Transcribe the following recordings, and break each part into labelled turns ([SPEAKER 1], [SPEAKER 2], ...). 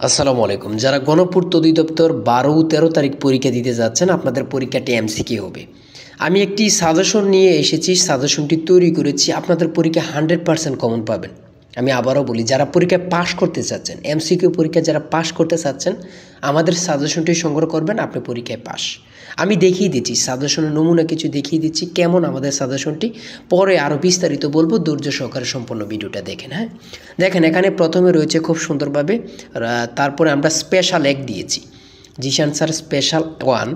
[SPEAKER 1] আসসালামু আলাইকুম। যারা গণপূর্ত অধিদপ্তর 12 ও 13 তারিখ পরীক্ষা দিতে যাচ্ছেন, আপনাদের পরীক্ষাটি এমসিকিউ হবে। আমি একটি সাজেশন নিয়ে এসেছি, সাজেশনটি তৈরি করেছি। আপনাদের পরীক্ষা 100% কমন পাবেন। আমি আবারও বলি, যারা পরীক্ষায় পাশ করতে চাচ্ছেন, এমসিকিউ পরীক্ষা যারা পাশ করতে চাচ্ছেন, আমাদের সাজেশনটি সংগ্রহ করবেন, আপনি পরীক্ষায় পাশ। আমি দেখিয়ে দিচ্ছি, সাজেশনের নমুনা কিছু দেখিয়ে দিচ্ছি কেমন আমাদের সাজেশনটি। পরে আরও বিস্তারিত বলবো, ধৈর্য সহকারে সম্পূর্ণ ভিডিওটা দেখেন। হ্যাঁ, দেখেন এখানে প্রথমে রয়েছে খুব সুন্দরভাবে, তারপরে আমরা স্পেশাল এক দিয়েছি, জিশান স্যার স্পেশাল 1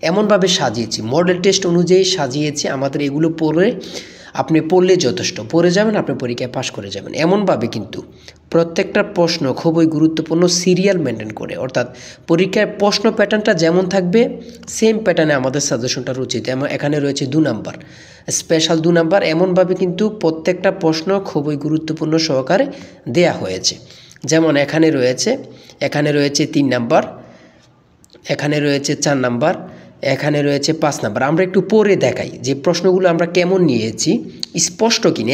[SPEAKER 1] এমনভাবে সাজিয়েছি, মডেল টেস্ট অনুযায়ী সাজিয়েছি। আমাদের এগুলো পড়ে আপনি পড়লে যথেষ্ট, পড়ে যাবেন, আপনি পরীক্ষায় পাশ করে যাবেন। এমনভাবে কিন্তু প্রত্যেকটা প্রশ্ন খুবই গুরুত্বপূর্ণ, সিরিয়াল মেনটেন করে, অর্থাৎ পরীক্ষায় প্রশ্ন প্যাটার্নটা যেমন থাকবে সেম প্যাটার্নে আমাদের সাজেশনটা রচিত। এখানে রয়েছে 2 নাম্বার, স্পেশাল 2 নাম্বার। এমনভাবে কিন্তু প্রত্যেকটা প্রশ্ন খুবই গুরুত্বপূর্ণ সহকারে দেয়া হয়েছে। যেমন এখানে রয়েছে 3 নাম্বার, এখানে রয়েছে 4 নাম্বার, এখানে রয়েছে 5 নাম্বার। আমরা একটু পরে দেখাই যে প্রশ্নগুলো আমরা কেমন নিয়েছি, স্পষ্ট কিনা।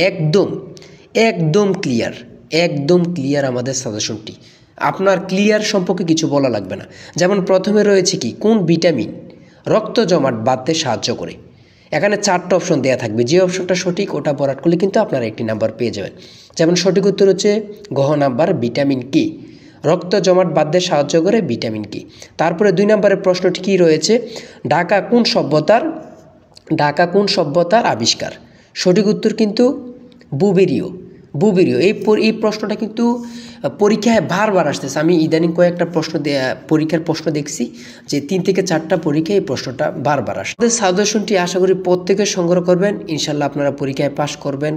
[SPEAKER 1] একদম ক্লিয়ার আমাদের সাজেশনটি। আপনার ক্লিয়ার সম্পর্কে কিছু বলা লাগবে না। যেমন প্রথমে রয়েছে কি, কোন ভিটামিন রক্ত জমাট বাঁধতে সাহায্য করে। এখানে 4টা অপশন দেওয়া থাকবে, যে অপশনটা সঠিক ওটা ভরাট করলে কিন্তু আপনারা একটি নাম্বার পেয়ে যাবেন। যেমন সঠিক উত্তর হচ্ছে ঘ নাম্বার, ভিটামিন কি, রক্ত জমাট বাঁধতে সাহায্য করে ভিটামিন কি। তারপরে 2 নম্বরের প্রশ্নটি কী রয়েছে, ঢাকা কোন সভ্যতার আবিষ্কার। সঠিক উত্তর কিন্তু বুবেরীয়। এই প্রশ্নটা কিন্তু পরীক্ষায় বারবার আসতেছে। আমি ইদানিং কয়েকটা পরীক্ষার প্রশ্ন দেখছি যে 3 থেকে 4টা পরীক্ষায় এই প্রশ্নটা বারবার আসে। আমাদের সাজেশনটি আশা করি প্রত্যেকে সংগ্রহ করবেন, ইনশাল্লাহ আপনারা পরীক্ষায় পাশ করবেন।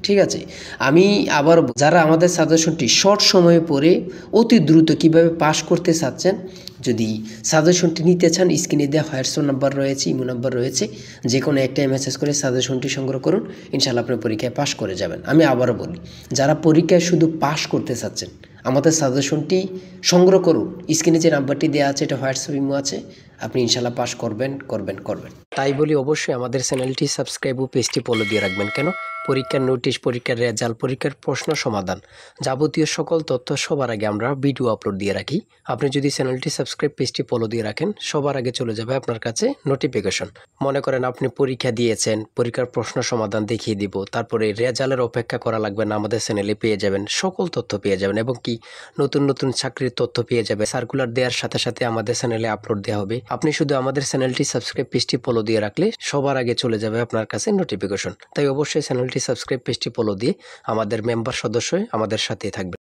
[SPEAKER 1] ঠিক আছে, আমি আবার যারা আমাদের সাজেশনটি শর্ট সময়ে পড়ে অতি দ্রুত কিভাবে পাশ করতে চাচ্ছেন, যদি সাজেশনটি নিতে চান, স্ক্রিনে দেওয়া হোয়াটসঅ্যাপ নাম্বার রয়েছে, ইমো নাম্বার রয়েছে, যে কোনো একটাই মেসেজ করে সাজেশনটি সংগ্রহ করুন, ইনশাল্লাহ আপনার পরীক্ষায় পাশ করে যাবেন। আমি আবারও বলি, যারা পরীক্ষায় শুধু পাশ করতে চাচ্ছেন, আমাদের সাজেশনটি সংগ্রহ করুন। স্ক্রিনে যে নাম্বারটি দেওয়া আছে, এটা হোয়াটসঅ্যাপ ইমো আছে, আপনি ইনশাল্লাহ পাশ করবেন। তাই বলি, অবশ্যই আমাদের চ্যানেলটি সাবস্ক্রাইব ও পেজটি ফলো দিয়ে রাখবেন। কেন? পরীক্ষার নোটিশ, পরীক্ষার রেজাল্ট, পরীক্ষার প্রশ্ন সমাধান, যাবতীয় সকল তথ্য সবার আগে আমরা ভিডিও আপলোড দিয়ে রাখি। আপনি যদি চ্যানেলটি সাবস্ক্রাইব, পেজটি ফলো দিয়ে রাখেন, সবার আগে চলে যাবে আপনার কাছে নোটিফিকেশন। মনে করেন আপনি পরীক্ষা দিয়েছেন, পরীক্ষার প্রশ্ন সমাধান দেখিয়ে দিব, তারপরে রেজাল্টের অপেক্ষা করা লাগবে না, আমাদের চ্যানেলে পেয়ে যাবেন, সকল তথ্য পেয়ে যাবেন, এবং কি নতুন চাকরির তথ্য পেয়ে যাবে। সার্কুলার দেওয়ার সাথে সাথে আমাদের চ্যানেলে আপলোড দেওয়া হবে। আপনি শুধু আমাদের চ্যানেলটি সাবস্ক্রাইব, পেজটি ফলো দিয়ে রাখলে সবার আগে চলে যাবে আপনার কাছে নোটিফিকেশন। তাই অবশ্যই চ্যানেলটি সাবস্ক্রাইব, পেজটি ফলো দিয়ে আমাদের মেম্বার সদস্য হয়ে আমাদের সাথেই থাকবে।